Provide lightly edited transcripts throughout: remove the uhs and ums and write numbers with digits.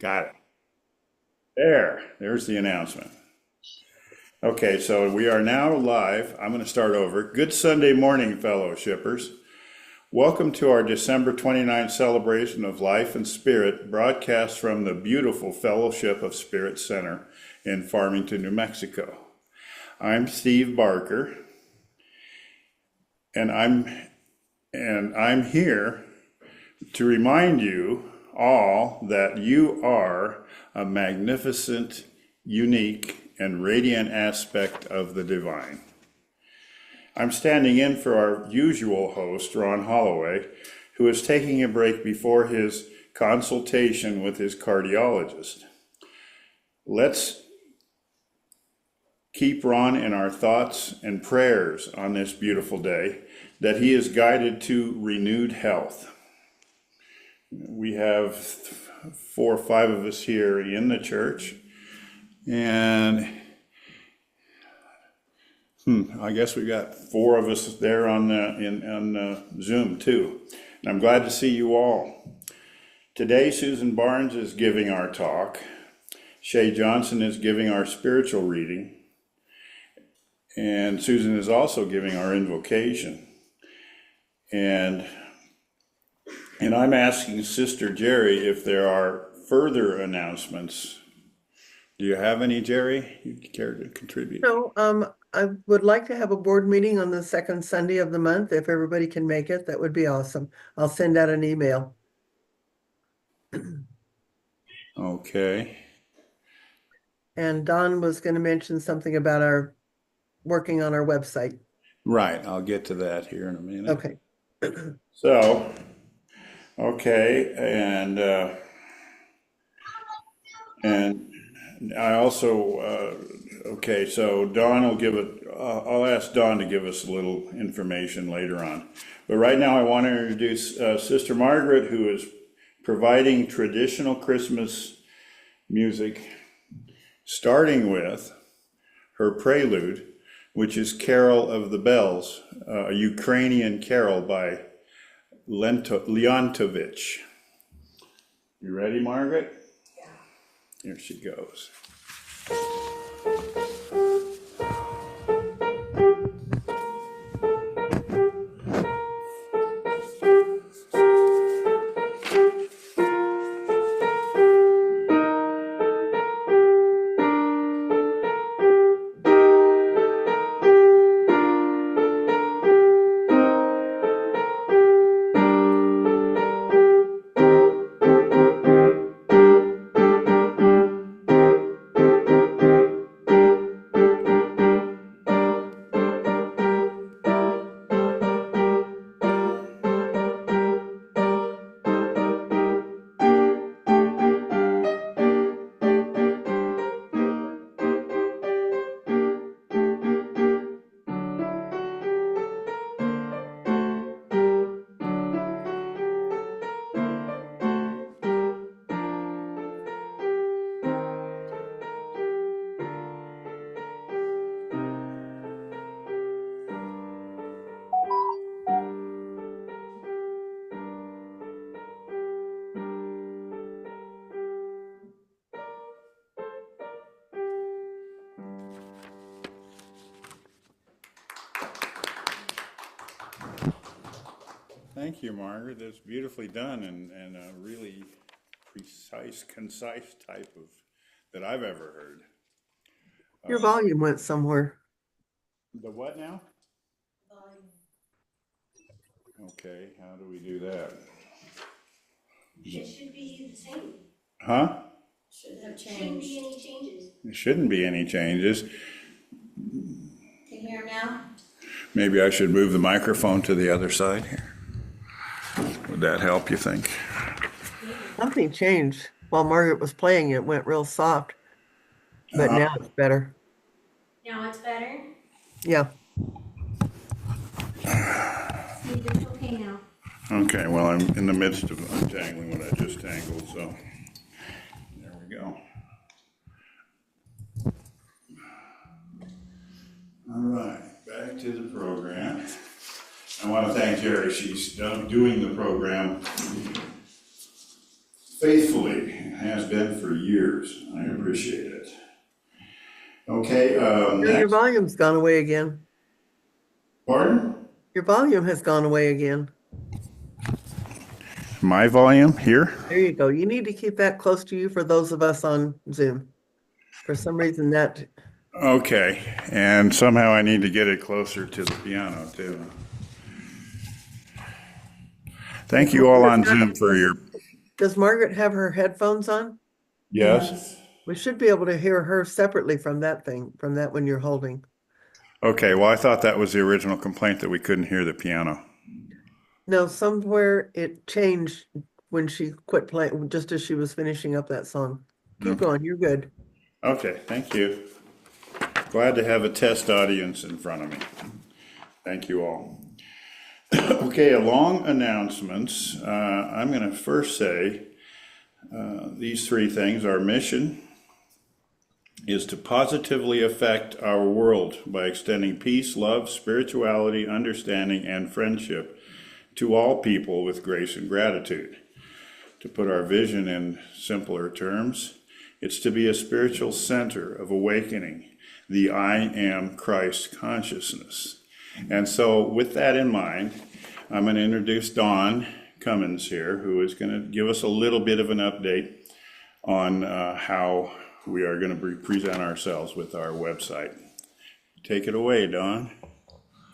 Got it. There's the announcement. Okay, so we are now live. I'm going to start over. Good Sunday morning, fellow shippers. Welcome to our December 29th celebration of Life and Spirit, broadcast from the beautiful Fellowship of Spirit Center in Farmington, New Mexico. I'm Steve Barker, and I'm here to remind you all that you are a magnificent, unique, and radiant aspect of the divine. I'm standing in for our usual host, Ron Holloway, who is taking a break before his consultation with his cardiologist. Let's keep Ron in our thoughts and prayers on this beautiful day, that he is guided to renewed health. We have 4 or 5 of us here in the church, and I guess we got 4 of us there on Zoom too. And I'm glad to see you all. Today, Susan Barnes is giving our talk. Shay Johnson is giving our spiritual reading. And Susan is also giving our invocation. And I'm asking Sister Jerry if there are further announcements. Do you have any, Jerry, you'd care to contribute? No, I would like to have a board meeting on the second Sunday of the month. If everybody can make it, that would be awesome. I'll send out an email. Okay. And Don was going to mention something about our working on our website. Right, I'll get to that here in a minute. Okay. So, okay, and I also, okay, so Dawn will give it, I'll ask Dawn to give us a little information later on. But right now I want to introduce Sister Margaret, who is providing traditional Christmas music, starting with her prelude, which is Carol of the Bells, a Ukrainian carol by Leontovich. You ready, Margaret? Yeah. Here she goes. Thank you, Margaret. That's beautifully done and a really precise, concise type of that I've ever heard. Your volume went somewhere. The what now? Okay, how do we do that? It should be the same. Huh? Shouldn't have changed. Shouldn't be any changes. There shouldn't be any changes. Can you hear him now? Maybe I should move the microphone to the other side here. Would that help, you think? Something changed. While Margaret was playing, it went real soft. But now it's better. Now it's better? Yeah. See, it's okay now. Okay, well, I'm in the midst of untangling what I just tangled, so there we go. All right, back to the program. I want to thank Jerry. She's doing the program faithfully, has been for years. I appreciate it. Okay, Your next. volume's gone away again. Pardon? Your volume has gone away again. My volume here? There you go. You need to keep that close to you for those of us on Zoom. For some reason that, Okay, and somehow I need to get it closer to the piano too. Thank you all on Zoom for your, does Margaret have her headphones on? yes? We should be able to hear her separately from that thing, from that one you're holding. Okay, well, I thought that was the original complaint that we couldn't hear the piano. No, somewhere it changed when she quit playing, just as she was finishing up that song. Keep going, you're good. Okay, thank you. Glad to have a test audience in front of me. Thank you all. Okay, along announcements, I'm going to first say these three things. Our mission is to positively affect our world by extending peace, love, spirituality, understanding, and friendship to all people with grace and gratitude. To put our vision in simpler terms, it's to be a spiritual center of awakening the I am Christ consciousness. And so with that in mind, I'm going to introduce Dawn Cummins here, who is going to give us a little bit of an update on how we are going to present ourselves with our website. Take it away, Dawn.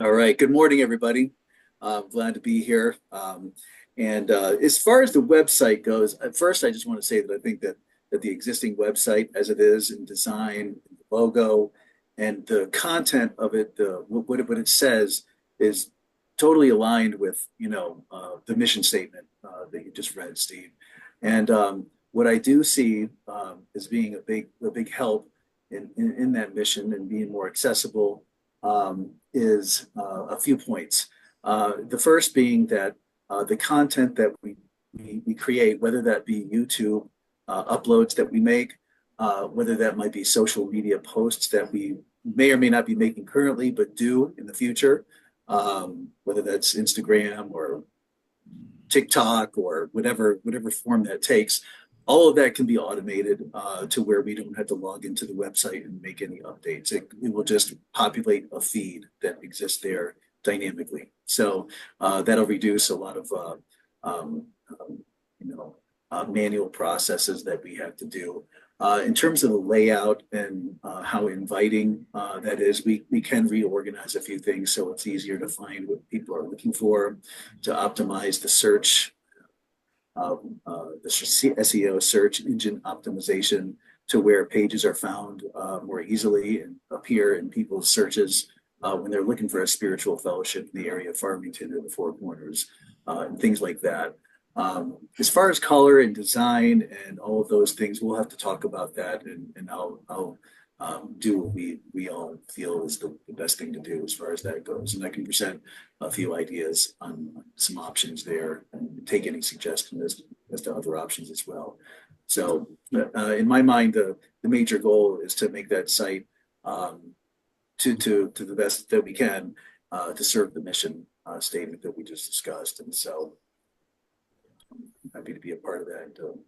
All right. Good morning, everybody. Glad to be here. As far as the website goes, at first, I just want to say that I think that the existing website, as it is in design, the logo, and the content of it, what it says, is totally aligned with the mission statement that you just read, Steve. And what I do see as being a big help in that mission and being more accessible is a few points. The first being that the content that we create, whether that be YouTube uploads that we make, whether that might be social media posts that we may or may not be making currently, but do in the future, whether that's Instagram or TikTok or whatever form that takes, all of that can be automated to where we don't have to log into the website and make any updates. It will just populate a feed that exists there dynamically. So that'll reduce a lot of manual processes that we have to do. In terms of the layout and how inviting that is, we can reorganize a few things so it's easier to find what people are looking for, to optimize the search, the SEO, search engine optimization, to where pages are found more easily and appear in people's searches when they're looking for a spiritual fellowship in the area of Farmington or the Four Corners, and things like that. As far as color and design and all of those things, we'll have to talk about that, and I'll do what we all feel is the best thing to do as far as that goes. And I can present a few ideas on some options there and take any suggestions as to other options as well. So in my mind, the major goal is to make that site to the best that we can to serve the mission statement that we just discussed. And so I'm happy to be a part of that and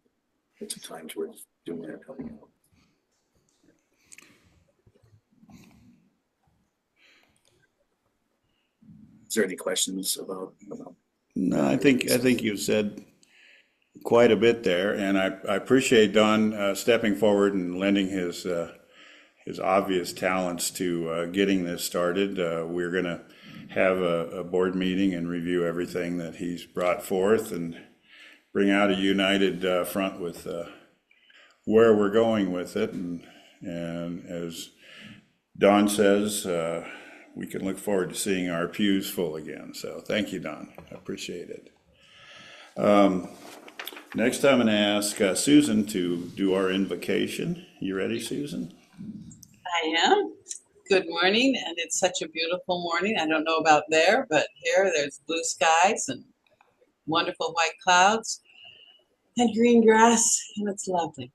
put some time towards doing that, helping out. Is there any questions about? No, I think you've said quite a bit there, and I appreciate Don stepping forward and lending his obvious talents to getting this started. We're going to have a board meeting and review everything that he's brought forth and bring out a united front with where we're going with it. And as Don says, we can look forward to seeing our pews full again. So thank you, Don. I appreciate it. Next, I'm going to ask Susan to do our invocation. You ready, Susan? I am. Good morning, and it's such a beautiful morning. I don't know about there, but here there's blue skies and wonderful white clouds and green grass, and it's lovely.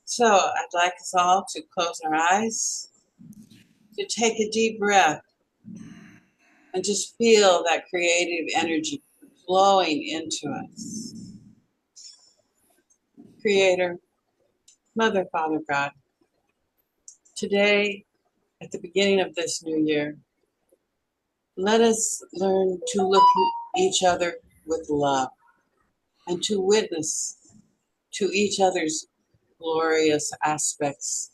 So I'd like us all to close our eyes, to take a deep breath, and just feel that creative energy flowing into us. Creator, Mother, Father, God, today, at the beginning of this new year, let us learn to look at each other with love and to witness to each other's glorious aspects.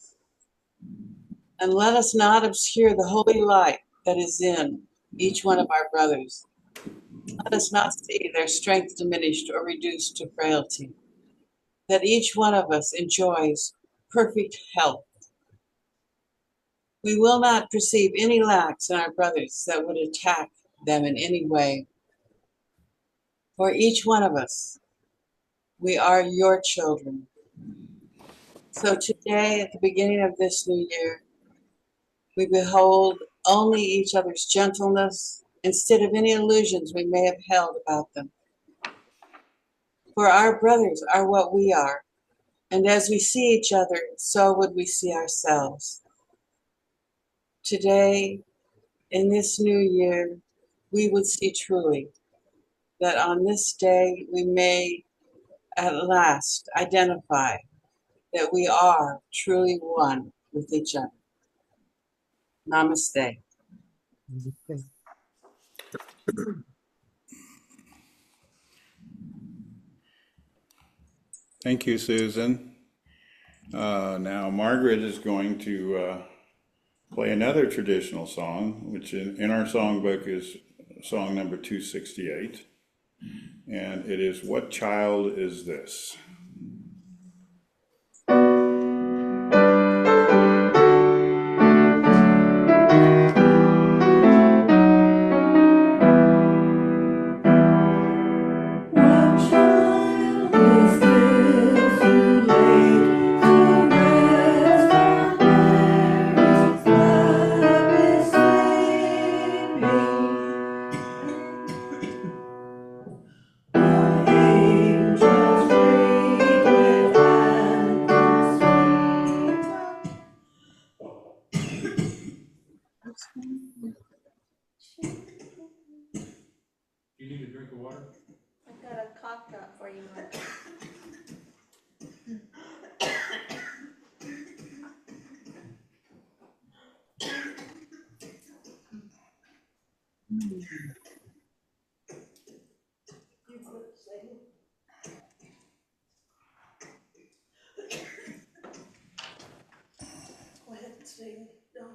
And let us not obscure the holy light that is in each one of our brothers. Let us not see their strength diminished or reduced to frailty. That each one of us enjoys perfect health. We will not perceive any lacks in our brothers that would attack them in any way. For each one of us, we are your children. So today, at the beginning of this new year, we behold only each other's gentleness instead of any illusions we may have held about them. For our brothers are what we are, and as we see each other, so would we see ourselves. Today, in this new year, we would see truly that on this day we may at last identify that we are truly one with each other. Namaste. Thank you, Susan. Now Margaret is going to play another traditional song, which in our songbook is song number 268. And it is What Child Is This? You need a drink of water? I've got a cough drop for you, Mark. Go ahead and sing. No.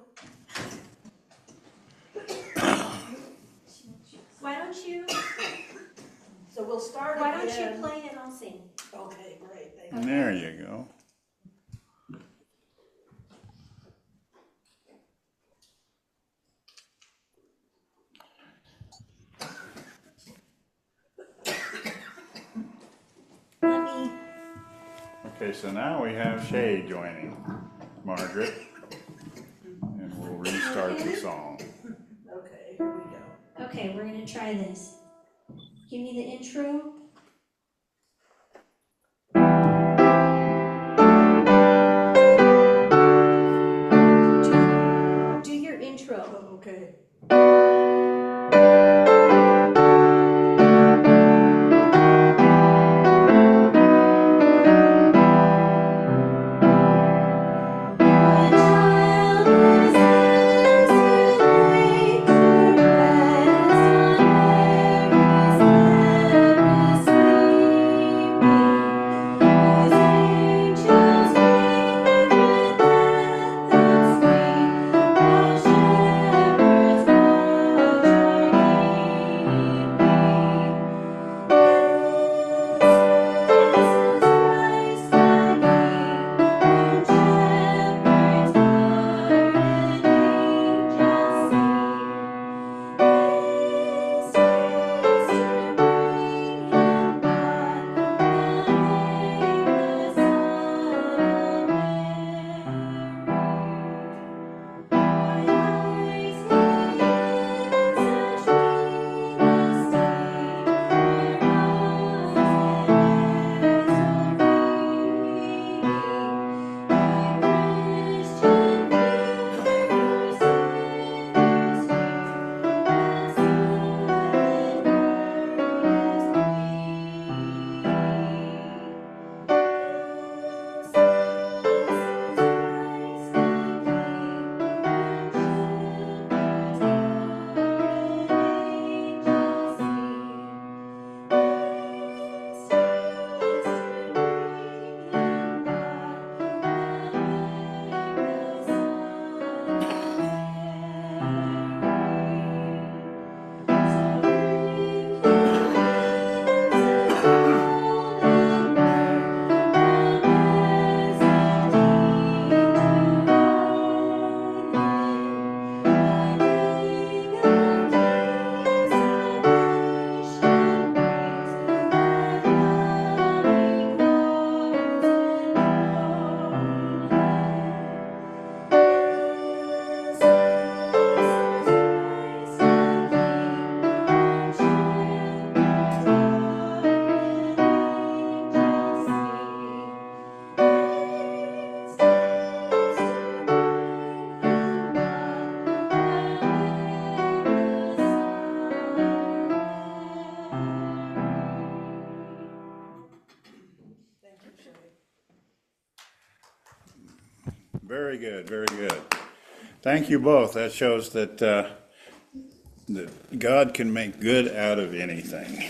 Why don't you, So we'll start why don't again. you play and I'll sing? Okay, great, thank you. There you go. Let me, Okay, so now we have Shay joining Margaret, and we'll restart the song. Okay, here we go. okay, we're gonna try this. Give me the intro. Do your intro. Oh, okay. What child is this who laid to rest on Mary's lap Very good, very good. Thank you both. That shows that, that God can make good out of anything,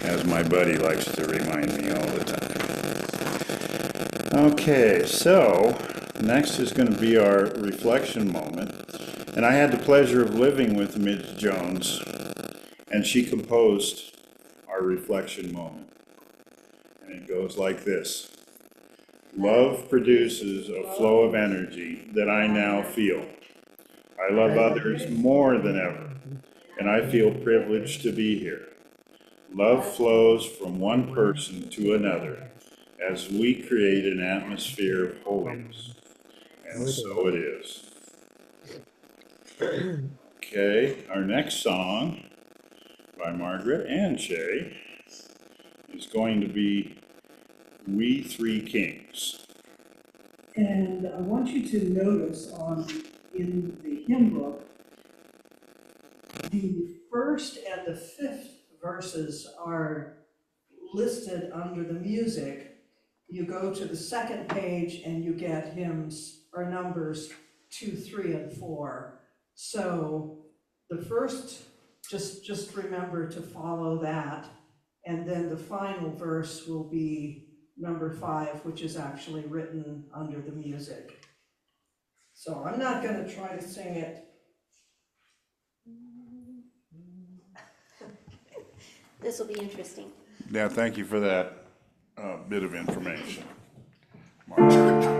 as my buddy likes to remind me all the time. Okay, so next is going to be our reflection moment. And I had the pleasure of living with Midge Jones, and she composed our reflection moment. And it goes like this. Love produces a flow of energy that I now feel. I love others more than ever, and I feel privileged to be here. Love flows from one person to another as we create an atmosphere of holiness. And so it is. Okay, our next song by Margaret and Shay is going to be We Three Kings. And I want you to notice in the hymn book, the first and the fifth verses are listed under the music. You go to the second page and you get hymns or numbers 2, 3, and 4. So the first, just remember to follow that. And then the final verse will be number 5, which is actually written under the music. So I'm not going to try to sing it. This will be interesting. Yeah, thank you for that bit of information, Margaret. Thank you.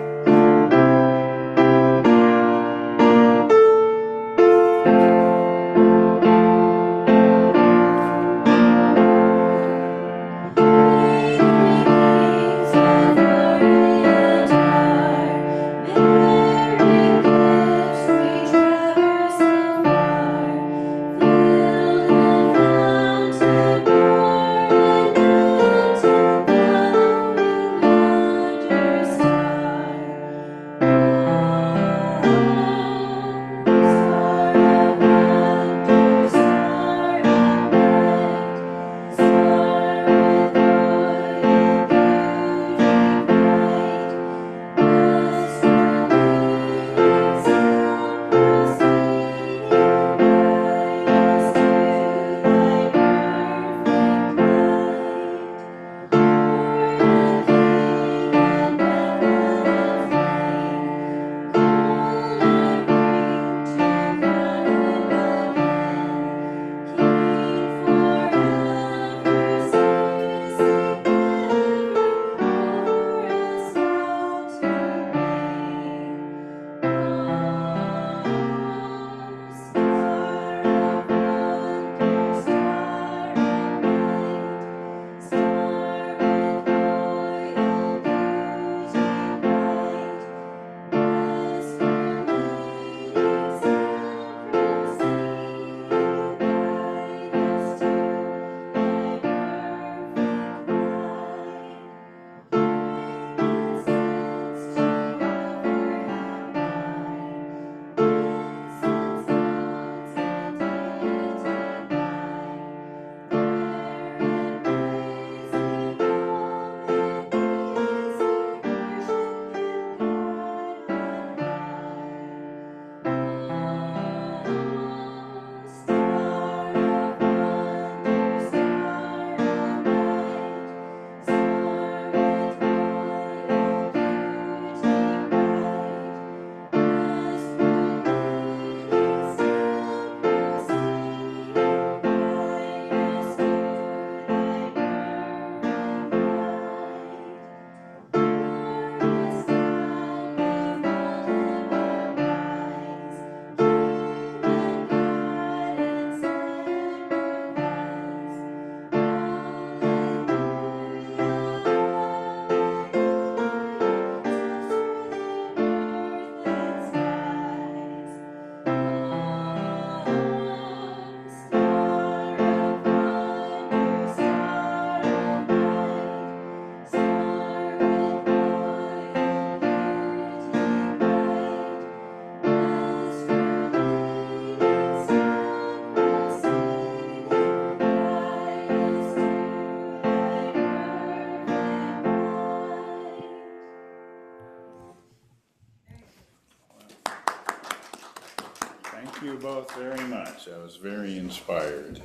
Thank you both very much. I was very inspired.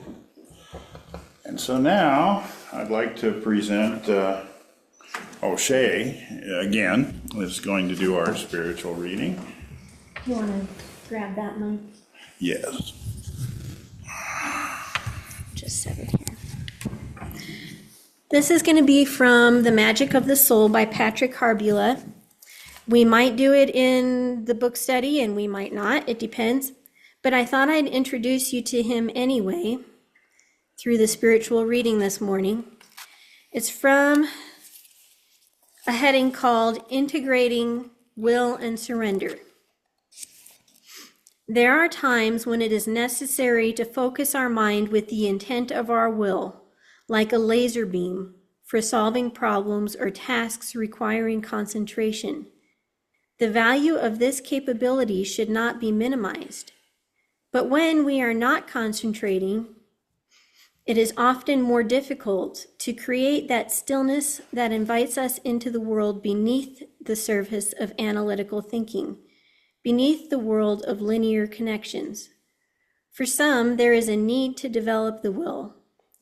And so now I'd like to present O'Shea again, is going to do our spiritual reading. You want to grab that mic? Yes. Just set it here. This is going to be from The Magic of the Soul by Patrick Harbula. We might do it in the book study and we might not. It depends. But I thought I'd introduce you to him anyway through the spiritual reading this morning. It's from a heading called Integrating Will and Surrender. There are times when it is necessary to focus our mind with the intent of our will, like a laser beam, for solving problems or tasks requiring concentration. The value of this capability should not be minimized. But when we are not concentrating, it is often more difficult to create that stillness that invites us into the world beneath the surface of analytical thinking, beneath the world of linear connections. For some, there is a need to develop the will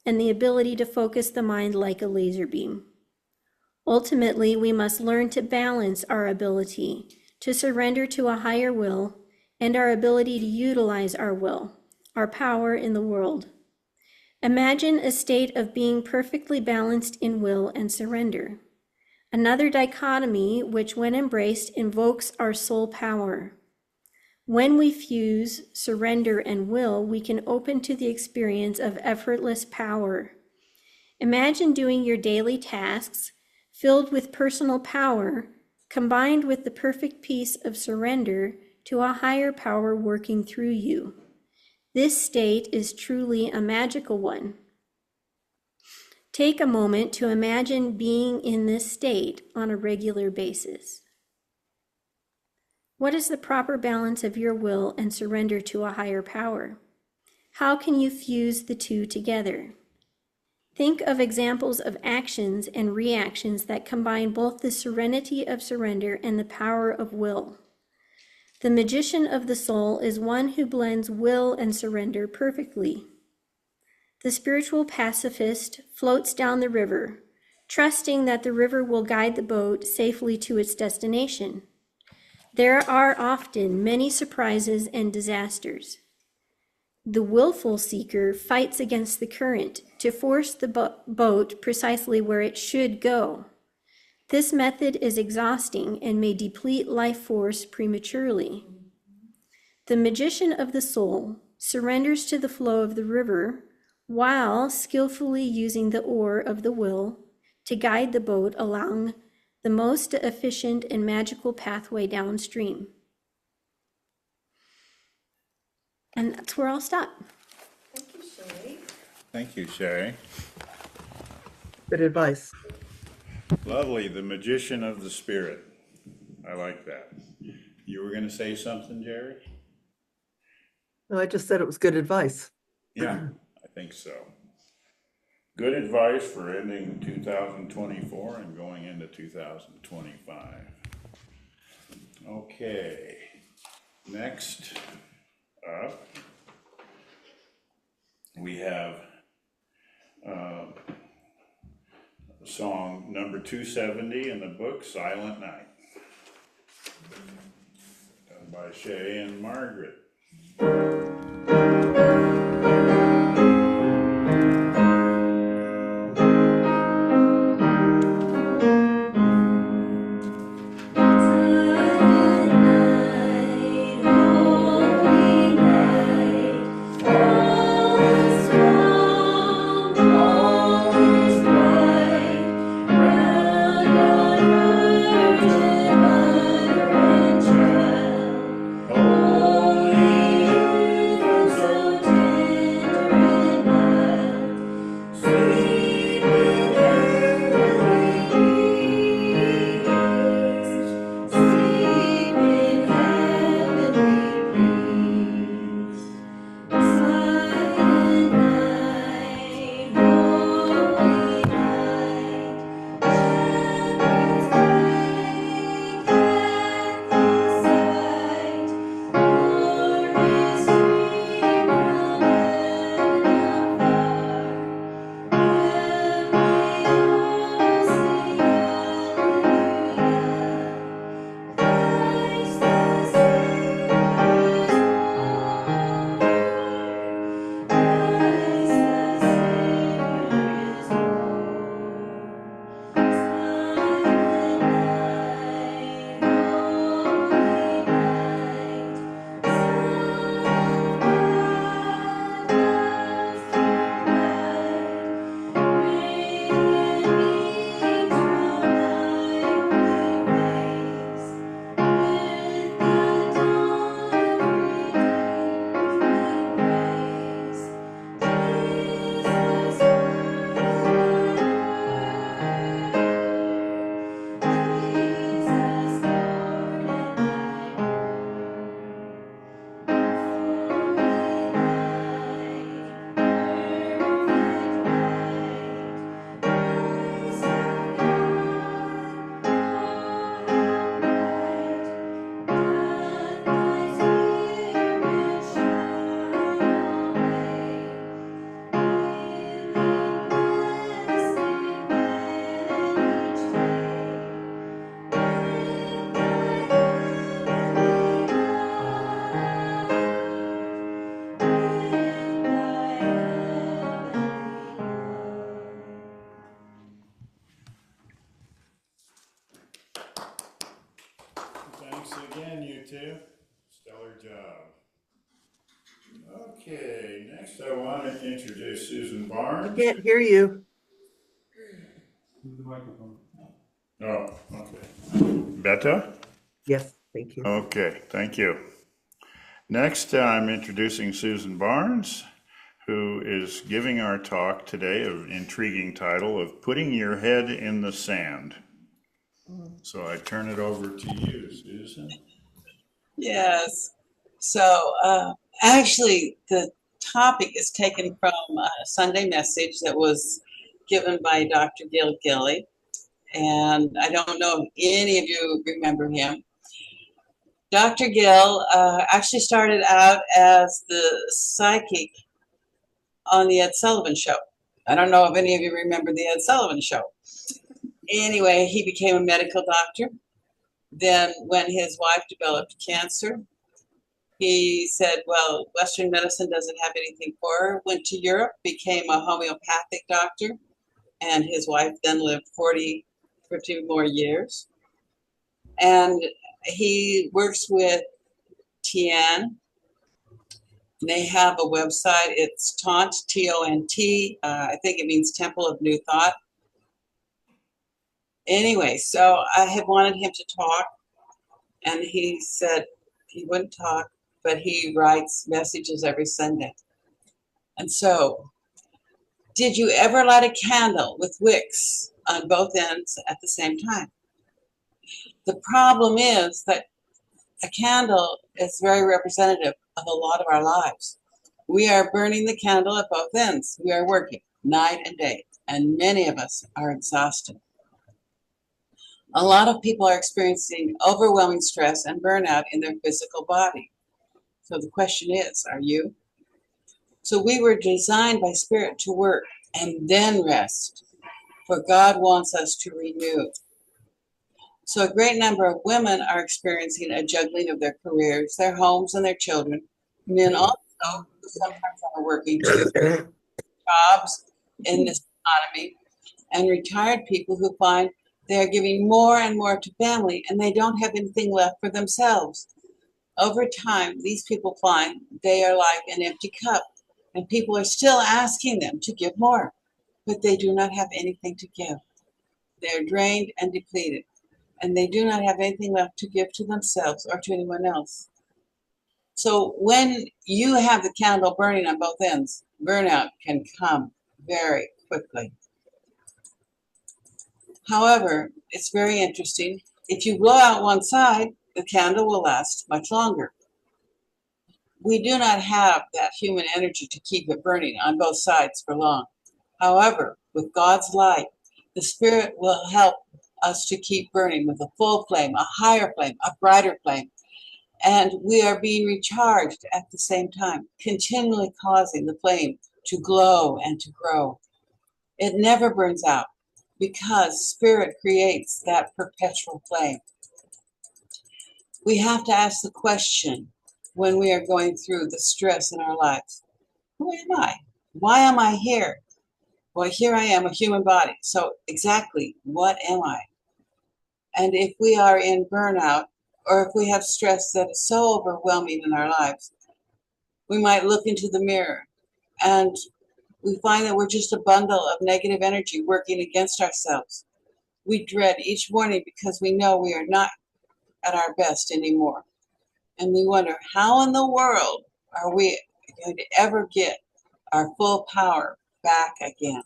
and the ability to focus the mind like a laser beam. Ultimately, we must learn to balance our ability to surrender to a higher will and our ability to utilize our will, our power in the world. Imagine a state of being perfectly balanced in will and surrender. Another dichotomy which, when embraced, invokes our soul power. When we fuse surrender and will, we can open to the experience of effortless power. Imagine doing your daily tasks filled with personal power, combined with the perfect peace of surrender to a higher power working through you. This state is truly a magical one. Take a moment to imagine being in this state on a regular basis. What is the proper balance of your will and surrender to a higher power? How can you fuse the two together? Think of examples of actions and reactions that combine both the serenity of surrender and the power of will. The magician of the soul is one who blends will and surrender perfectly. The spiritual pacifist floats down the river, trusting that the river will guide the boat safely to its destination. There are often many surprises and disasters. The willful seeker fights against the current to force the boat precisely where it should go. This method is exhausting and may deplete life force prematurely. The magician of the soul surrenders to the flow of the river while skillfully using the oar of the will to guide the boat along the most efficient and magical pathway downstream. And that's where I'll stop. Thank you, Sherry. Thank you, Sherry. Good advice. Lovely, the magician of the spirit. I like that. You were going to say something, Jerry? No, I just said it was good advice. Yeah, I think so. Good advice for ending 2024 and going into 2025. Okay, next up, we have song number 270 in the book, Silent Night, done by Shay and Margaret. Holy again, you two. Stellar job. Okay, next I want to introduce Susan Barnes. Can't hear you. Move the microphone. Oh, okay. Better? Yes, thank you. Okay, thank you. Next, I'm introducing Susan Barnes, who is giving our talk today of intriguing title of Putting Your Head in the Sand. So I turn it over to you, Susan. Yes. So actually, the topic is taken from a Sunday message that was given by Dr. Gil Gilly. And I don't know if any of you remember him. Dr. Gill actually started out as the psychic on the Ed Sullivan Show. I don't know if any of you remember the Ed Sullivan Show. Anyway, he became a medical doctor. Then when his wife developed cancer, he said, well, Western medicine doesn't have anything for her. Went to Europe, became a homeopathic doctor, and his wife then lived 40 more years. And he works with Tian. They have a website. It's Tont, T-O-N-T. I think it means Temple of New Thought. Anyway, so I had wanted him to talk, and he said he wouldn't talk, but he writes messages every Sunday. And so, did you ever light a candle with wicks on both ends at the same time? The problem is that a candle is very representative of a lot of our lives. We are burning the candle at both ends. We are working night and day, and many of us are exhausted. A lot of people are experiencing overwhelming stress and burnout in their physical body. So the question is, are you? So we were designed by Spirit to work and then rest, for God wants us to renew. So a great number of women are experiencing a juggling of their careers, their homes, and their children. Men also, who sometimes are working two jobs in this economy, and retired people who find they are giving more and more to family and they don't have anything left for themselves. Over time, these people find they are like an empty cup, and people are still asking them to give more, but they do not have anything to give. They are drained and depleted, and they do not have anything left to give to themselves or to anyone else. So when you have the candle burning on both ends, burnout can come very quickly. However, it's very interesting. If you blow out one side, the candle will last much longer. We do not have that human energy to keep it burning on both sides for long. However, with God's light, the Spirit will help us to keep burning with a full flame, a higher flame, a brighter flame. And we are being recharged at the same time, continually causing the flame to glow and to grow. It never burns out because Spirit creates that perpetual flame. We have to ask the question when we are going through the stress in our lives. Who am I? Why am I here? Well, here I am, a human body. So exactly, what am I? And if we are in burnout, or if we have stress that is so overwhelming in our lives, we might look into the mirror and we find that we're just a bundle of negative energy working against ourselves. We dread each morning because we know we are not at our best anymore. And we wonder, how in the world are we going to ever get our full power back again?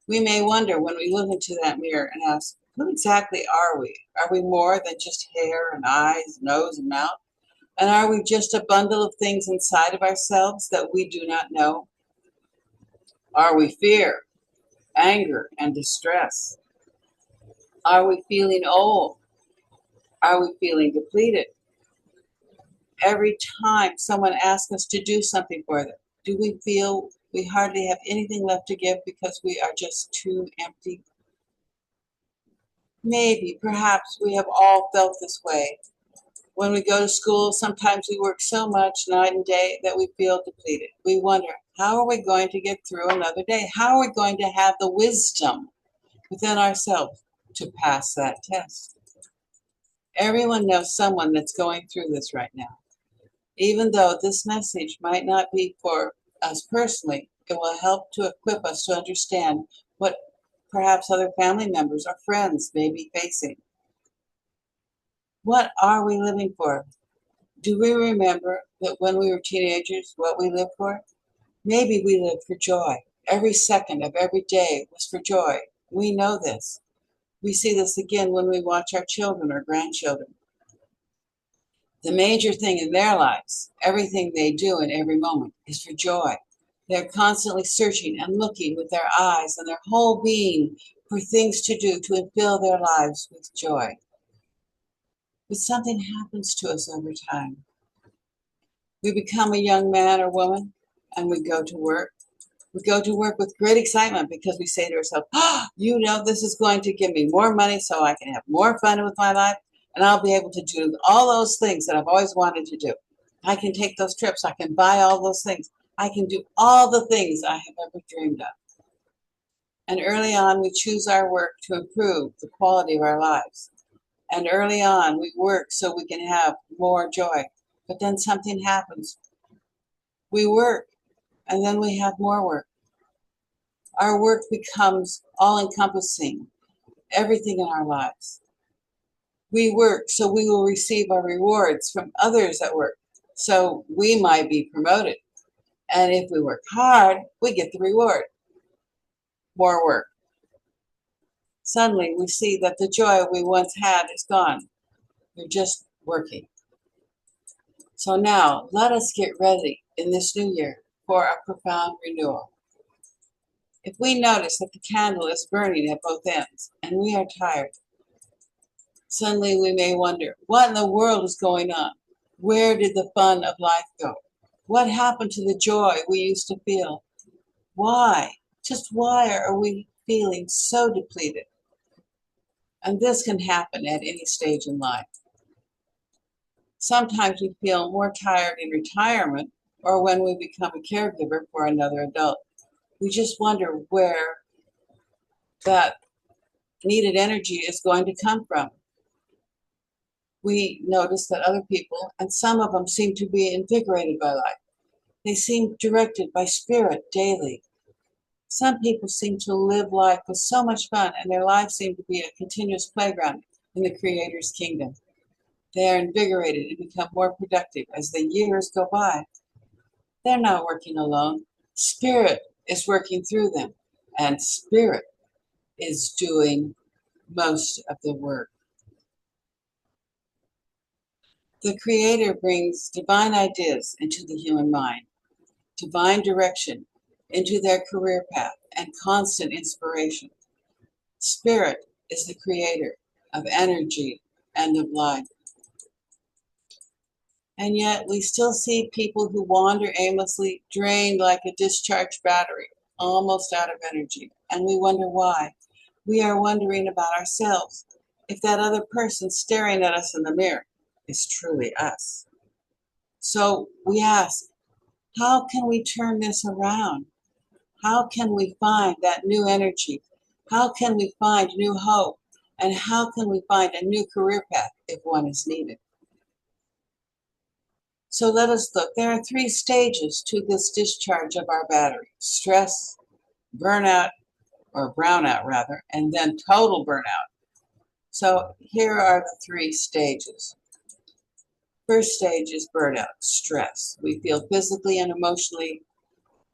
We may wonder when we look into that mirror and ask, who exactly are we? Are we more than just hair and eyes, nose and mouth? And are we just a bundle of things inside of ourselves that we do not know? Are we fear, anger, and distress? Are we feeling old? Are we feeling depleted? Every time someone asks us to do something for them, do we feel we hardly have anything left to give because we are just too empty? Maybe, perhaps we have all felt this way. When we go to school, sometimes we work so much night and day that we feel depleted. We wonder, how are we going to get through another day? How are we going to have the wisdom within ourselves to pass that test? Everyone knows someone that's going through this right now. Even though this message might not be for us personally, it will help to equip us to understand what perhaps other family members or friends may be facing. What are we living for? Do we remember that when we were teenagers, what we lived for? Maybe we lived for joy. Every second of every day was for joy. We know this. We see this again when we watch our children or grandchildren. The major thing in their lives, everything they do in every moment, is for joy. They're constantly searching and looking with their eyes and their whole being for things to do to fill their lives with joy. But something happens to us over time. We become a young man or woman and we go to work. We go to work with great excitement because we say to ourselves, this is going to give me more money so I can have more fun with my life and I'll be able to do all those things that I've always wanted to do. I can take those trips. I can buy all those things. I can do all the things I have ever dreamed of. And early on, we choose our work to improve the quality of our lives. And early on, we work so we can have more joy. But then something happens. We work, and then we have more work. Our work becomes all-encompassing, everything in our lives. We work so we will receive our rewards from others at work. So we might be promoted. And if we work hard, we get the reward. More work. Suddenly, we see that the joy we once had is gone. We're just working. So now, let us get ready in this new year for a profound renewal. If we notice that the candle is burning at both ends and we are tired, suddenly we may wonder, what in the world is going on? Where did the fun of life go? What happened to the joy we used to feel? Why? Just why are we feeling so depleted? And this can happen at any stage in life. Sometimes we feel more tired in retirement or when we become a caregiver for another adult. We just wonder where that needed energy is going to come from. We notice that other people, and some of them seem to be invigorated by life. They seem directed by spirit daily. Some people seem to live life with so much fun, and their lives seem to be a continuous playground in the Creator's kingdom. They are invigorated and become more productive as the years go by. They're not working alone. Spirit is working through them, and Spirit is doing most of the work. The Creator brings divine ideas into the human mind, divine direction into their career path, and constant inspiration. Spirit is the creator of energy and of life. And yet we still see people who wander aimlessly, drained like a discharged battery, almost out of energy. And we wonder why. We are wondering about ourselves, if that other person staring at us in the mirror is truly us. So we ask, how can we turn this around? How can we find that new energy? How can we find new hope? And how can we find a new career path if one is needed? So let us look. There are 3 stages to this discharge of our battery: stress, burnout, or brownout rather, and then total burnout. So here are the 3 stages. First stage is burnout, stress. We feel physically and emotionally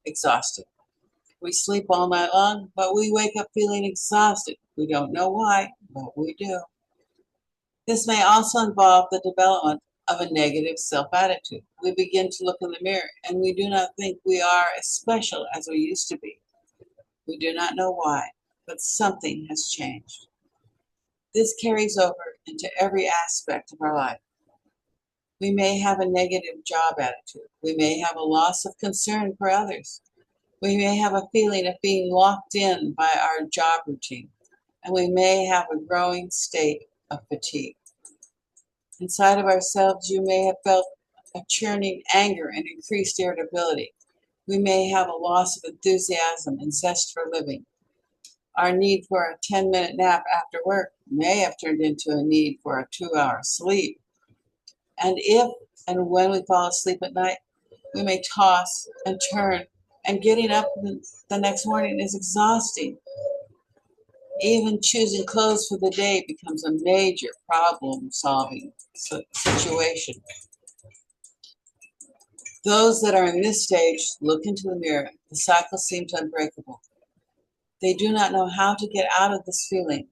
exhausted. We sleep all night long, but we wake up feeling exhausted. We don't know why, but we do. This may also involve the development of a negative self-attitude. We begin to look in the mirror and we do not think we are as special as we used to be. We do not know why, but something has changed. This carries over into every aspect of our life. We may have a negative job attitude. We may have a loss of concern for others. We may have a feeling of being locked in by our job routine, and we may have a growing state of fatigue. Inside of ourselves, you may have felt a churning anger and increased irritability. We may have a loss of enthusiasm and zest for living. Our need for a 10-minute nap after work may have turned into a need for a 2-hour sleep. And if and when we fall asleep at night, we may toss and turn, and getting up the next morning is exhausting. Even choosing clothes for the day becomes a major problem-solving situation. Those that are in this stage look into the mirror. The cycle seems unbreakable. They do not know how to get out of this feeling.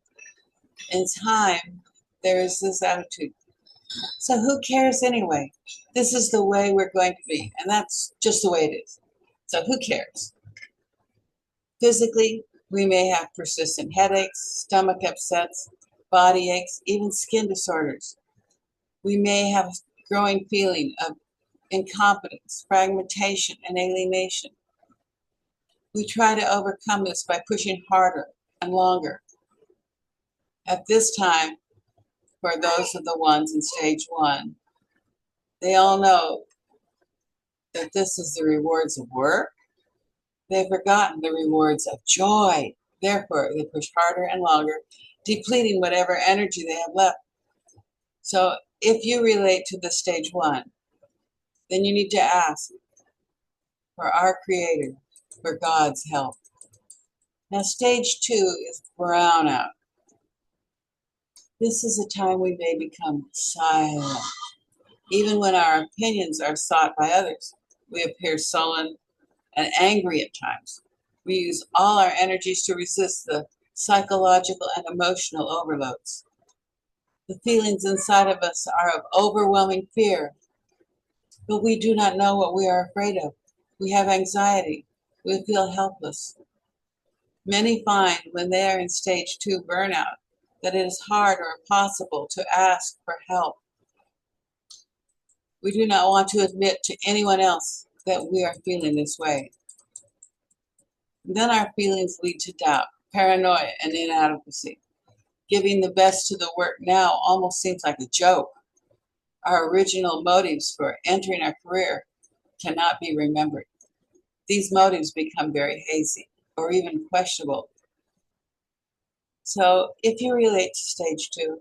In time, there is this attitude. So who cares anyway? This is the way we're going to be, and that's just the way it is. So who cares? Physically, we may have persistent headaches, stomach upsets, body aches, even skin disorders. We may have a growing feeling of incompetence, fragmentation, and alienation. We try to overcome this by pushing harder and longer. At this time, for those of the ones in stage 1, they all know that this is the rewards of work. They've forgotten the rewards of joy. Therefore, they push harder and longer, depleting whatever energy they have left. So if you relate to the stage 1, then you need to ask for our Creator, for God's help. Now, stage 2 is brownout. This is a time we may become silent. Even when our opinions are sought by others, we appear sullen and angry at times. We use all our energies to resist the psychological and emotional overloads. The feelings inside of us are of overwhelming fear, but we do not know what we are afraid of. We have anxiety. We feel helpless. Many find when they are in stage 2 burnout that it is hard or impossible to ask for help. We do not want to admit to anyone else that we are feeling this way. Then our feelings lead to doubt, paranoia, and inadequacy. Giving the best to the work now almost seems like a joke. Our original motives for entering our career cannot be remembered. These motives become very hazy or even questionable. So if you relate to stage 2,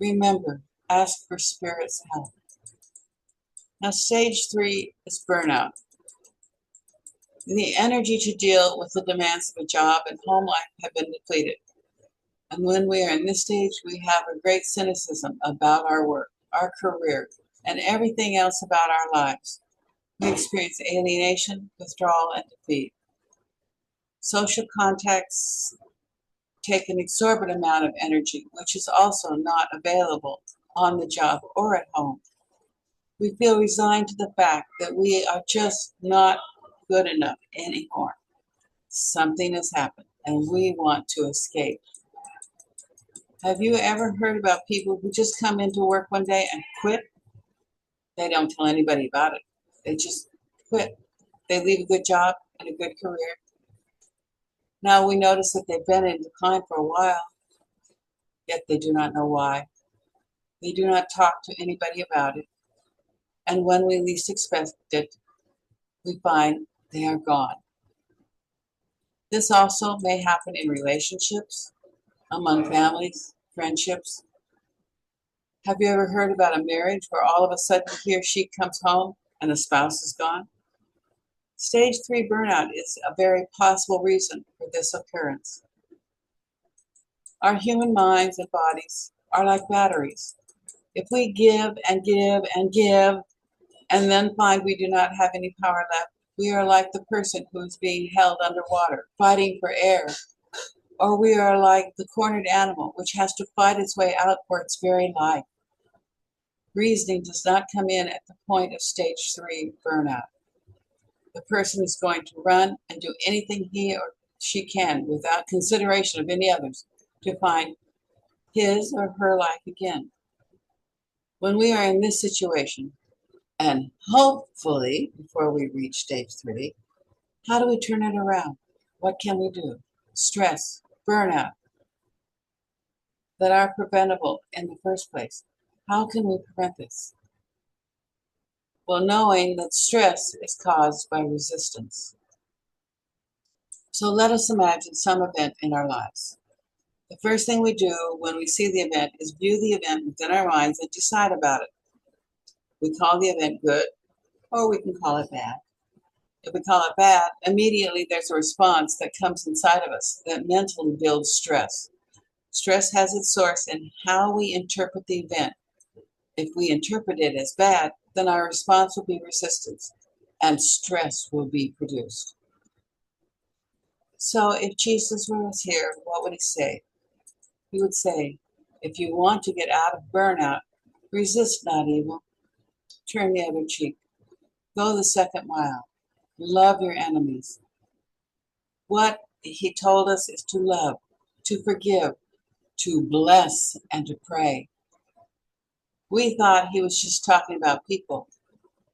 remember, ask for Spirit's help. Now, stage 3 is burnout. The energy to deal with the demands of a job and home life have been depleted. And when we are in this stage, we have a great cynicism about our work, our career, and everything else about our lives. We experience alienation, withdrawal, and defeat. Social contacts take an exorbitant amount of energy, which is also not available on the job or at home. We feel resigned to the fact that we are just not good enough anymore. Something has happened and we want to escape. Have you ever heard about people who just come into work one day and quit? They don't tell anybody about it. They just quit. They leave a good job and a good career. Now we notice that they've been in decline for a while, yet they do not know why. They do not talk to anybody about it. And when we least expect it, we find they are gone. This also may happen in relationships, among families, friendships. Have you ever heard about a marriage where all of a sudden he or she comes home and the spouse is gone? Stage 3 burnout is a very possible reason for this occurrence. Our human minds and bodies are like batteries. If we give and give and give, and then find we do not have any power left, we are like the person who is being held underwater, fighting for air. Or we are like the cornered animal, which has to fight its way out for its very life. Reasoning does not come in at the point of stage 3 burnout. The person is going to run and do anything he or she can without consideration of any others to find his or her life again. When we are in this situation, and hopefully before we reach stage 3, how do we turn it around? What can we do? Stress, burnout, that are preventable in the first place. How can we prevent this? Well, knowing that stress is caused by resistance. So let us imagine some event in our lives. The first thing we do when we see the event is view the event within our minds and decide about it. We call the event good, or we can call it bad. If we call it bad, immediately there's a response that comes inside of us that mentally builds stress. Stress has its source in how we interpret the event. If we interpret it as bad, then our response will be resistance, and stress will be produced. So if Jesus was here, what would he say? He would say, if you want to get out of burnout, resist not evil. Turn the other cheek. Go the second mile. Love your enemies. What he told us is to love, to forgive, to bless, and to pray. We thought he was just talking about people,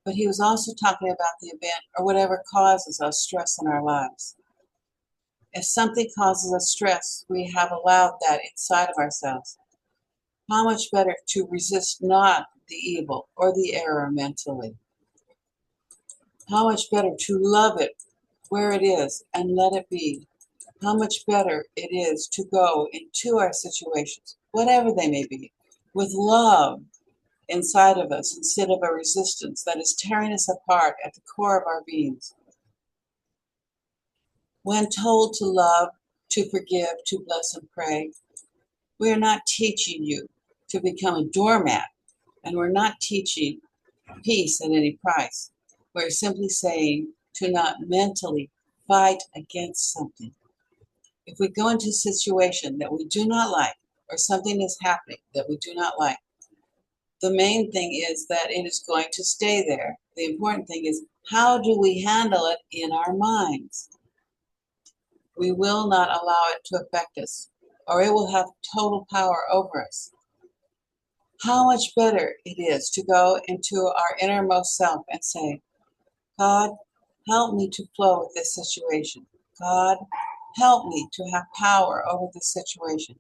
but he was also talking about the event or whatever causes us stress in our lives. If something causes us stress, we have allowed that inside of ourselves. How much better to resist not the evil or the error mentally? How much better to love it where it is and let it be? How much better it is to go into our situations, whatever they may be, with love inside of us instead of a resistance that is tearing us apart at the core of our beings. When told to love, to forgive, to bless and pray, we are not teaching you to become a doormat, and we're not teaching peace at any price. We're simply saying to not mentally fight against something. If we go into a situation that we do not like, or something is happening that we do not like, the main thing is that it is going to stay there. The important thing is, how do we handle it in our minds? We will not allow it to affect us, or it will have total power over us. How much better it is to go into our innermost self and say, God, help me to flow with this situation. God, help me to have power over this situation,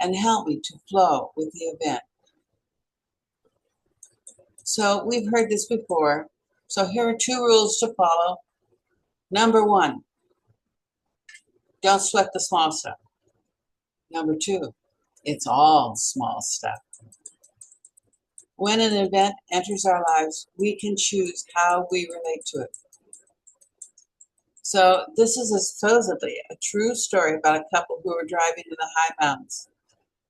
and help me to flow with the event. So we've heard this before. So here are 2 rules to follow. Number 1, don't sweat the small stuff. Number 2, it's all small stuff. When an event enters our lives, we can choose how we relate to it. So this is supposedly a true story about a couple who were driving in the high mountains.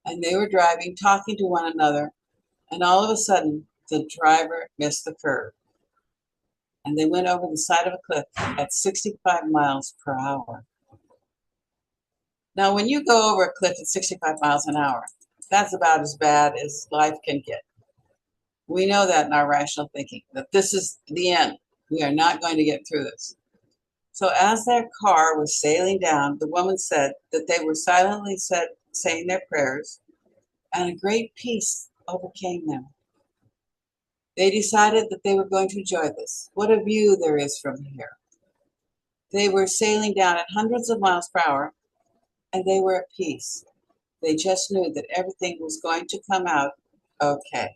And they were driving, talking to one another, and all of a sudden, the driver missed the curve. And they went over the side of a cliff at 65 miles per hour. Now, when you go over a cliff at 65 miles an hour, that's about as bad as life can get. We know that in our rational thinking, that this is the end. We are not going to get through this. So as their car was sailing down, the woman said that they were silently saying their prayers, and a great peace overcame them. They decided that they were going to enjoy this. What a view there is from here. They were sailing down at hundreds of miles per hour, and they were at peace. They just knew that everything was going to come out okay.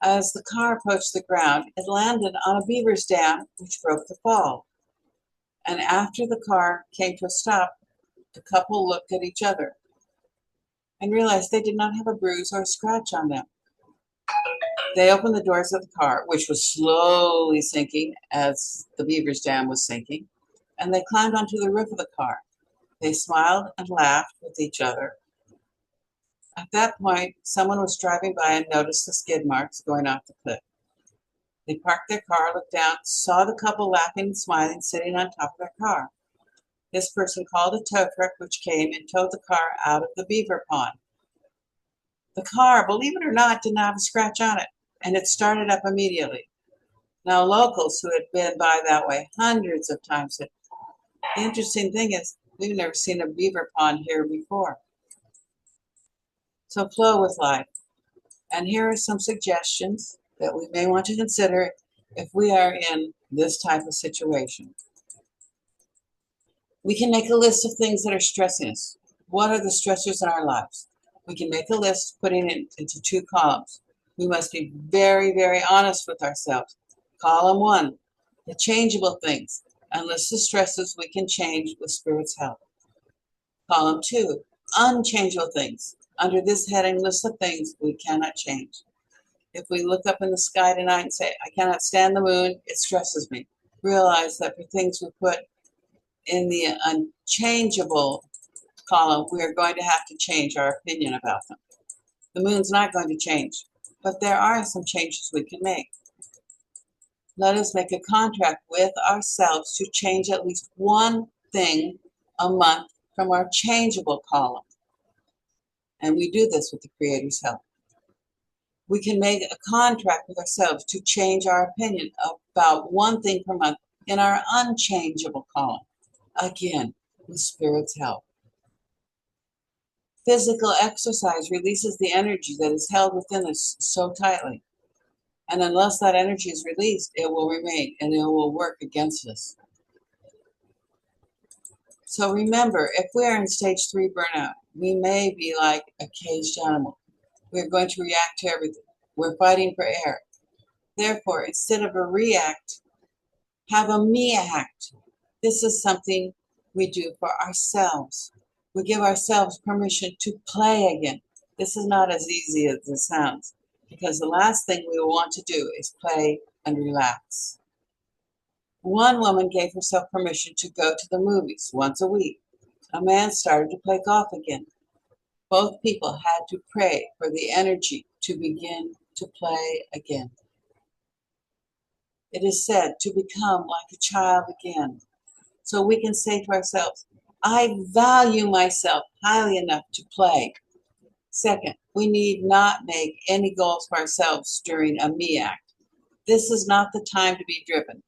As the car approached the ground, it landed on a beaver's dam, which broke the fall. And after the car came to a stop, the couple looked at each other and realized they did not have a bruise or a scratch on them. They opened the doors of the car, which was slowly sinking as the beaver's dam was sinking, and they climbed onto the roof of the car. They smiled and laughed with each other. At that point, someone was driving by and noticed the skid marks going off the cliff. They parked their car, looked down, saw the couple laughing and smiling, sitting on top of their car. This person called a tow truck, which came and towed the car out of the beaver pond. The car, believe it or not, did not have a scratch on it, and it started up immediately. Now, locals who had been by that way hundreds of times said, the interesting thing is, we've never seen a beaver pond here before. So flow with life. And here are some suggestions that we may want to consider if we are in this type of situation. We can make a list of things that are stressing us. What are the stressors in our lives? We can make a list, putting it into 2 columns. We must be very, very honest with ourselves. Column 1, the changeable things, and list the stresses we can change with Spirit's help. Column 2, unchangeable things. Under this heading, list of things we cannot change. If we look up in the sky tonight and say, I cannot stand the moon, it stresses me. Realize that for things we put in the unchangeable column, we are going to have to change our opinion about them. The moon's not going to change, but there are some changes we can make. Let us make a contract with ourselves to change at least one thing a month from our changeable column. And we do this with the Creator's help. We can make a contract with ourselves to change our opinion about one thing per month in our unchangeable column. Again, with Spirit's help. Physical exercise releases the energy that is held within us so tightly. And unless that energy is released, it will remain and it will work against us. So remember, if we are in stage 3 burnout, we may be like a caged animal. We're going to react to everything. We're fighting for air. Therefore, instead of a react, have a me-act. This is something we do for ourselves. We give ourselves permission to play again. This is not as easy as it sounds, because the last thing we want to do is play and relax. One woman gave herself permission to go to the movies once a week. A man started to play golf again. Both people had to pray for the energy to begin to play again. It is said to become like a child again. So we can say to ourselves, I value myself highly enough to play. Second, we need not make any goals for ourselves during a me act. This is not the time to be driven.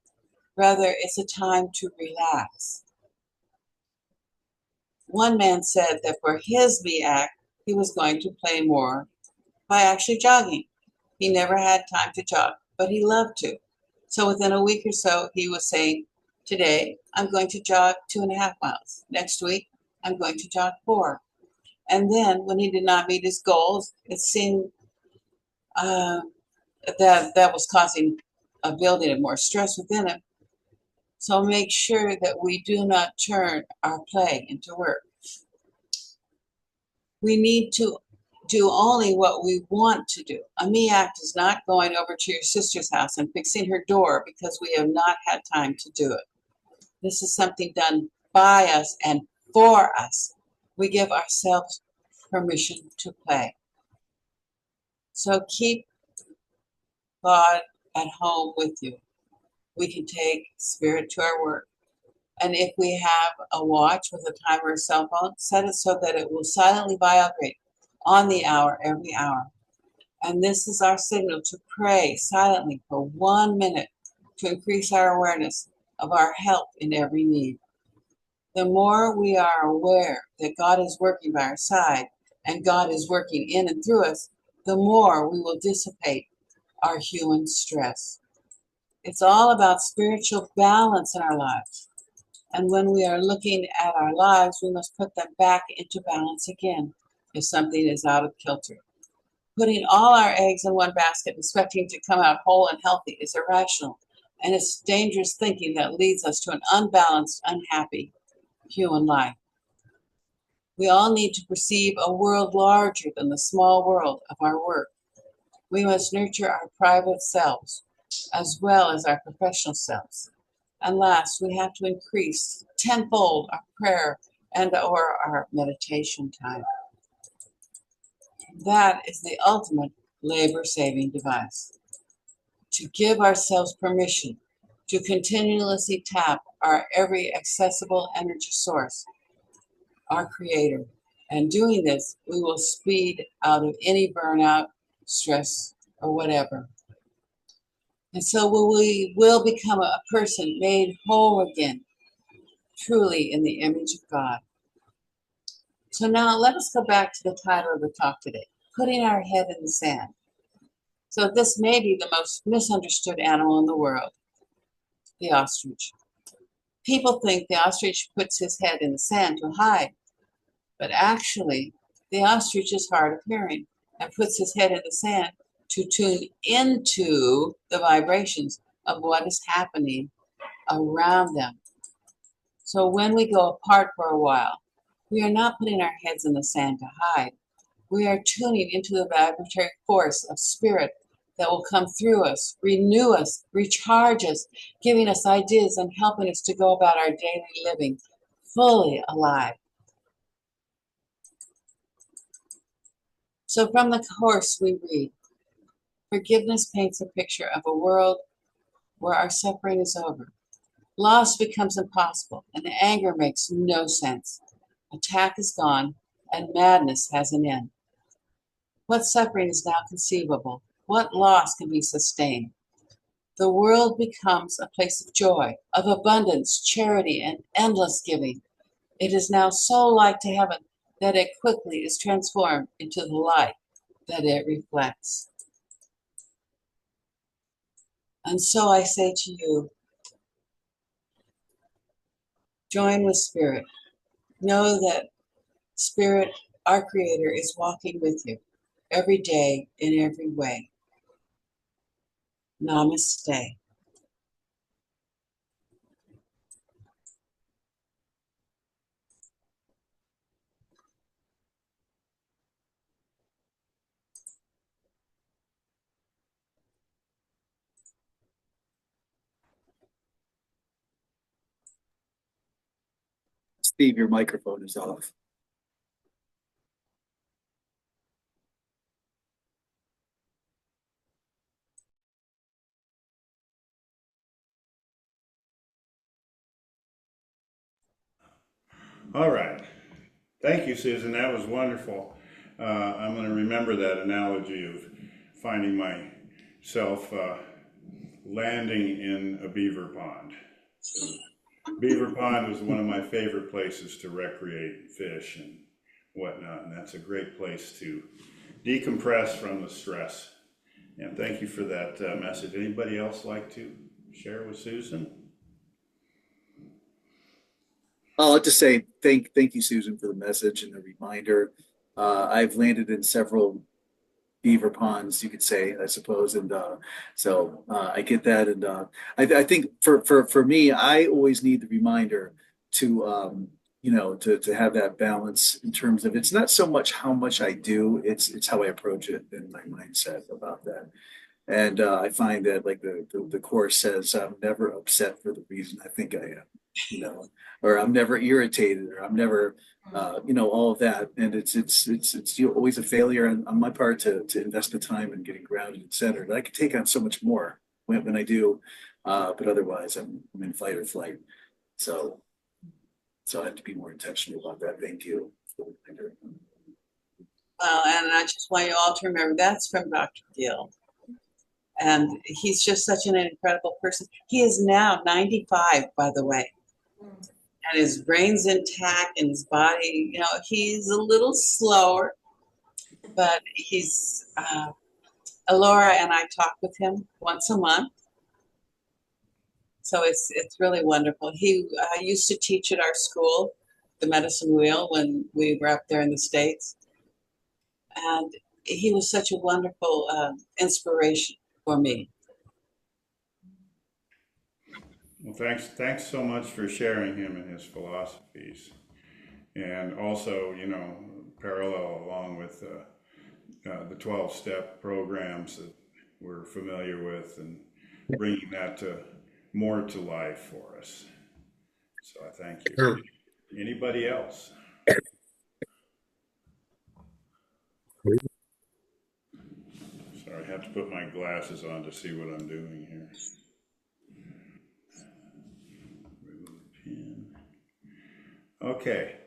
Rather, it's a time to relax. One man said that for his me act, he was going to play more by actually jogging. He never had time to jog, but he loved to. So within a week or so, he was saying, today, I'm going to jog 2.5 miles. Next week, I'm going to jog 4. And then when he did not meet his goals, it seemed that was causing a building of more stress within him. So make sure that we do not turn our play into work. We need to do only what we want to do. A me act is not going over to your sister's house and fixing her door because we have not had time to do it. This is something done by us and for us. We give ourselves permission to play. So keep God at home with you. We can take Spirit to our work. And if we have a watch with a timer or cell phone, set it so that it will silently vibrate on the hour every hour. And this is our signal to pray silently for 1 minute to increase our awareness of our help in every need. The more we are aware that God is working by our side and God is working in and through us, the more we will dissipate our human stress. It's all about spiritual balance in our lives. And when we are looking at our lives, we must put them back into balance again if something is out of kilter. Putting all our eggs in one basket, expecting to come out whole and healthy, is irrational. And it's dangerous thinking that leads us to an unbalanced, unhappy human life. We all need to perceive a world larger than the small world of our work. We must nurture our private selves as well as our professional selves. And last, we have to increase tenfold our prayer and/or our meditation time. That is the ultimate labor-saving device. To give ourselves permission to continuously tap our every accessible energy source, our Creator. And doing this, we will speed out of any burnout, stress, or whatever. And so we will become a person made whole again, truly in the image of God. So now let us go back to the title of the talk today, Putting Our Head in the Sand. So this may be the most misunderstood animal in the world, the ostrich. People think the ostrich puts his head in the sand to hide, but actually the ostrich is hard of hearing and puts his head in the sand to tune into the vibrations of what is happening around them. So when we go apart for a while, We are not putting our heads in the sand to hide. We are tuning into the vibratory force of spirit that will come through us, renew us, recharge us, giving us ideas and helping us to go about our daily living fully alive. So from the Course we read, forgiveness paints a picture of a world where our suffering is over. Loss becomes impossible, and anger makes no sense. Attack is gone, and madness has an end. What suffering is now conceivable? What loss can be sustained? The world becomes a place of joy, of abundance, charity, and endless giving. It is now so like to heaven that it quickly is transformed into the light that it reflects. And so I say to you, join with Spirit. Know that Spirit, our Creator, is walking with you every day in every way. Namaste. Steve, your microphone is off. All right. Thank you, Susan. That was wonderful. I'm going to remember that analogy of finding myself landing in a beaver pond. Beaver Pond was one of my favorite places to recreate, fish, and whatnot, and that's a great place to decompress from the stress. And thank you for that message. Anybody else like to share with Susan? I'll just say thank you, Susan, for the message and the reminder. I've landed in several beaver ponds, you could say, I suppose, and so I get that, and I think for me, I always need the reminder to to have that balance in terms of it's not so much how much I do, it's how I approach it and my mindset about that. And I find that, like the Course says, I'm never upset for the reason I think I am, or I'm never irritated, or I'm never, all of that. And it's always a failure on my part to invest the time in getting grounded and centered. I could take on so much more when I do, but otherwise I'm in fight or flight. So I have to be more intentional about that. Thank you for the reminder. Well, and I just want you all to remember that's from Dr. Gill. And he's just such an incredible person. He is now 95, by the way. And his brain's intact and his body, he's a little slower, but he's, Alora and I talk with him once a month. So it's really wonderful. He used to teach at our school, the Medicine Wheel, when we were up there in the States. And he was such a wonderful inspiration for me. Well, thanks so much for sharing him and his philosophies, and also, parallel along with the 12-step programs that we're familiar with, and bringing that more to life for us. So I thank you. Anybody else? Sorry, I have to put my glasses on to see what I'm doing here. Okay.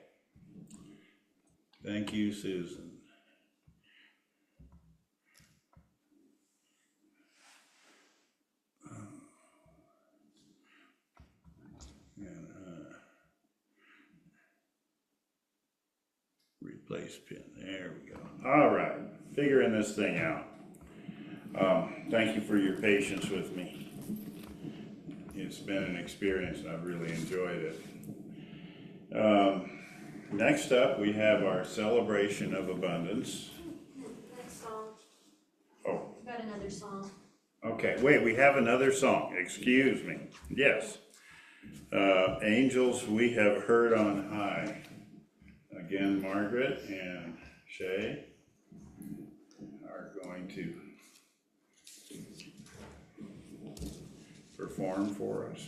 Thank you, Susan. Replace pin. There we go. All right. Figuring this thing out. Thank you for your patience with me. It's been an experience and I've really enjoyed it. Next up, we have our celebration of abundance. Next song. Oh, We've got another song. okay. Wait, we have another song. Excuse me. Yes. Angels We Have Heard on High. Again, Margaret and Shay are going to perform for us.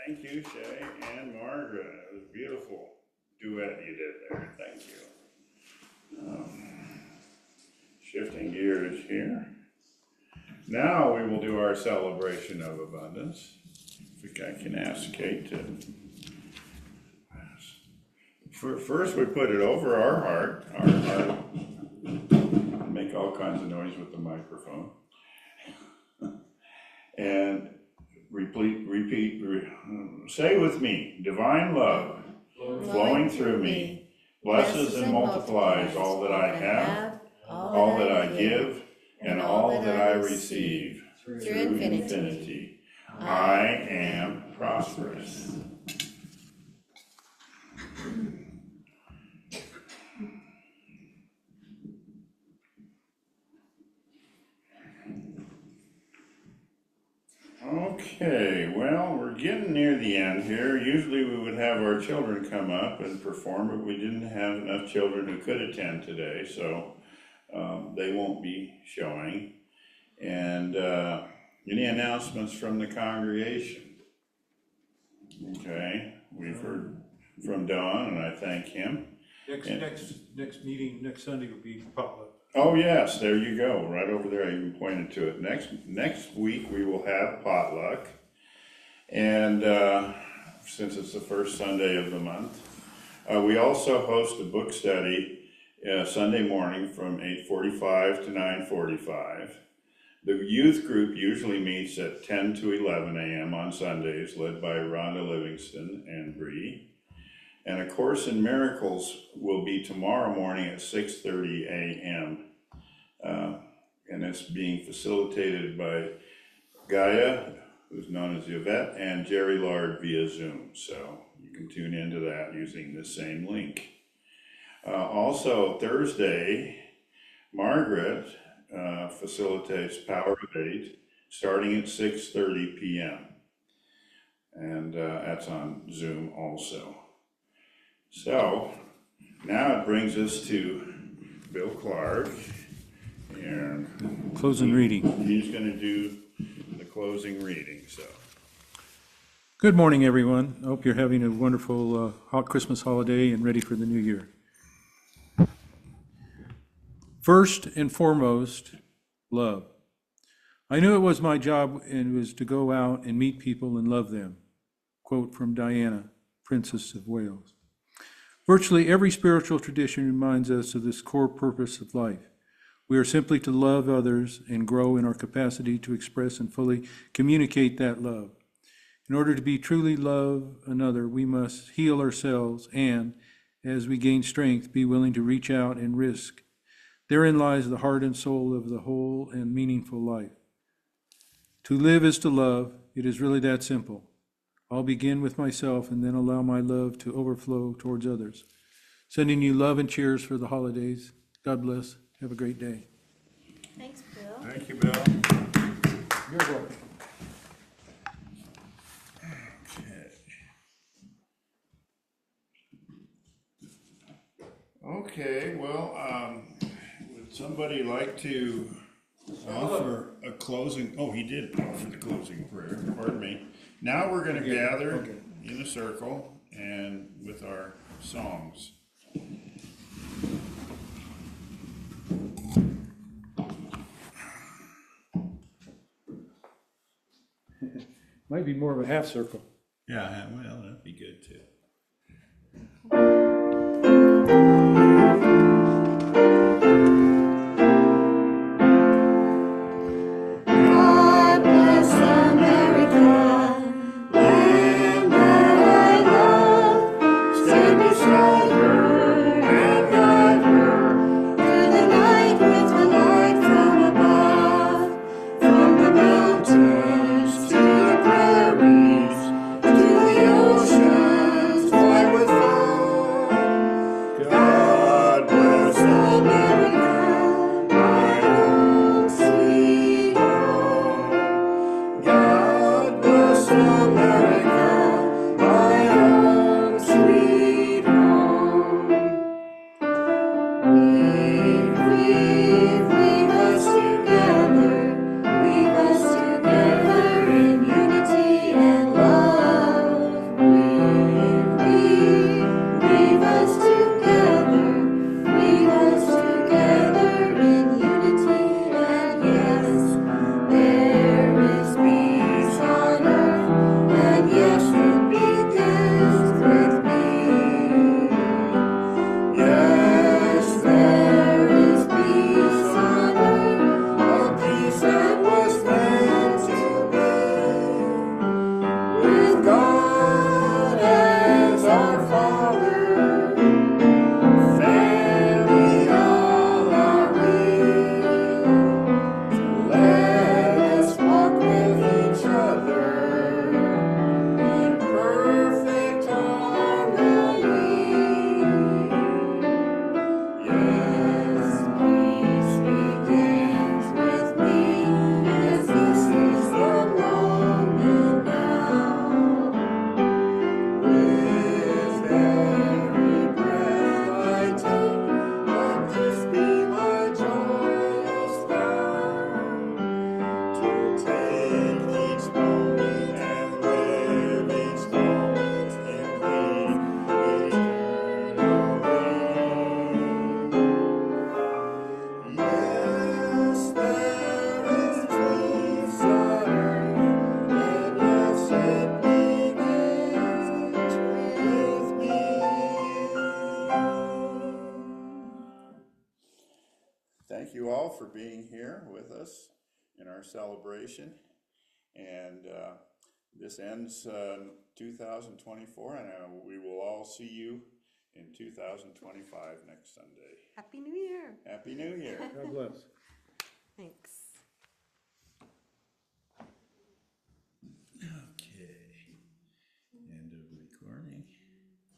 Thank you, Shay and Margaret. It was a beautiful duet you did there. Thank you. Shifting gears here. Now we will do our celebration of abundance. I think I can ask Kate to. First, we put it over our heart. Make all kinds of noise with the microphone. And say with me, divine love flowing through me, blesses and multiplies all that I have, all that I give, and all that I receive through infinity. I am prosperous. Okay, well, we're getting near the end here. Usually we would have our children come up and perform, but we didn't have enough children who could attend today, so they won't be showing. And any announcements from the congregation? Okay, we've heard from Don, and I thank him. Next meeting, next Sunday will be potluck. Oh, yes, there you go, right over there, I even pointed to it. Next week, we will have potluck. And since it's the first Sunday of the month, we also host a book study Sunday morning from 8:45 to 9:45. The youth group usually meets at 10 to 11 a.m. on Sundays, led by Rhonda Livingston and Bree. And A Course in Miracles will be tomorrow morning at 6:30 a.m. And it's being facilitated by Gaia, who's known as Yvette, and Jerry Lard via Zoom. So you can tune into that using the same link. Also, Thursday, Margaret facilitates Power of 8, starting at 6:30 p.m. And that's on Zoom also. So now it brings us to Bill Clark And Closing reading. he's gonna do the closing reading, so. Good morning, everyone. I hope you're having a wonderful hot Christmas holiday and ready for the new year. First and foremost, love. I knew it was my job and it was to go out and meet people and love them. Quote from Diana, Princess of Wales. Virtually every spiritual tradition reminds us of this core purpose of life. We are simply to love others and grow in our capacity to express and fully communicate that love. In order to be truly love another, we must heal ourselves and, as we gain strength, be willing to reach out and risk. Therein lies the heart and soul of the whole and meaningful life. To live is to love. It is really that simple. I'll begin with myself and then allow my love to overflow towards others. Sending you love and cheers for the holidays. God bless. Have a great day. Thanks, Bill. Thank you, Bill. You're welcome. Okay, well, would somebody like to offer a closing, oh, he did offer the closing prayer, pardon me. Now we're gonna gather in a circle and with our songs. Might be more of a half circle. Yeah, well, that'd be good too. God bless America, land that I love. Stand beside her and guide her through the night with the light from above. From the mountains to the prairies, to the oceans white with foam. God bless America, my home sweet home. God bless America, my home sweet home. Weave us together, weave us together in unity and love. Weave us together, weave us together in unity and yes, there is peace on earth, and yes, it begins with me. Yes, there is peace on earth, a peace that was meant to be. With God as our Father, family all are we. Let us walk with each other in perfect harmony. Yes, peace begins with me, yes, this is the moment now. With every breath I take, let this be my joyous vow. To take each moment and live each moment in thee eternally. Yes, there is peace on earth, and yes, it begins with me. Thank you all for being here with us in our celebration. And this ends 2024, and we will all see you in 2025 next Sunday. Happy New Year. Happy New Year. God bless.